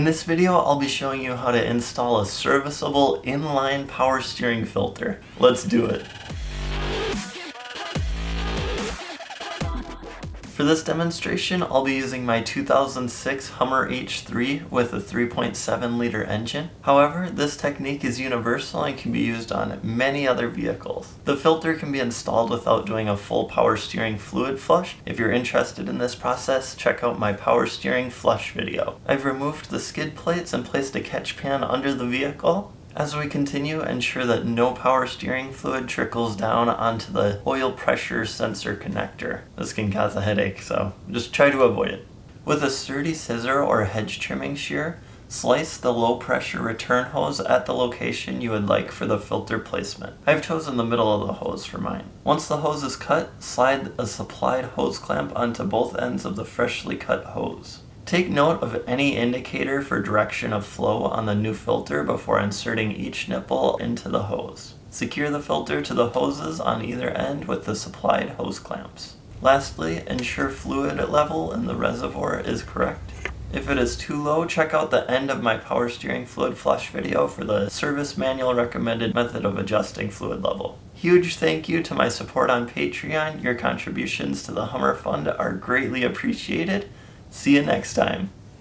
In this video, I'll be showing you how to install a serviceable inline power steering filter. Let's do it. For this demonstration, I'll be using my 2006 Hummer H3 with a 3.7 liter engine. However, this technique is universal and can be used on many other vehicles. The filter can be installed without doing a full power steering fluid flush. If you're interested in this process, check out my power steering flush video. I've removed the skid plates and placed a catch pan under the vehicle. As we continue, ensure that no power steering fluid trickles down onto the oil pressure sensor connector. This can cause a headache, so just try to avoid it. With a sturdy scissor or hedge trimming shear, slice the low pressure return hose at the location you would like for the filter placement. I've chosen the middle of the hose for mine. Once the hose is cut, slide a supplied hose clamp onto both ends of the freshly cut hose. Take note of any indicator for direction of flow on the new filter before inserting each nipple into the hose. Secure the filter to the hoses on either end with the supplied hose clamps. Lastly, ensure fluid level in the reservoir is correct. If it is too low, check out the end of my power steering fluid flush video for the service manual recommended method of adjusting fluid level. Huge thank you to my support on Patreon. Your contributions to the Hummer Fund are greatly appreciated. See you next time.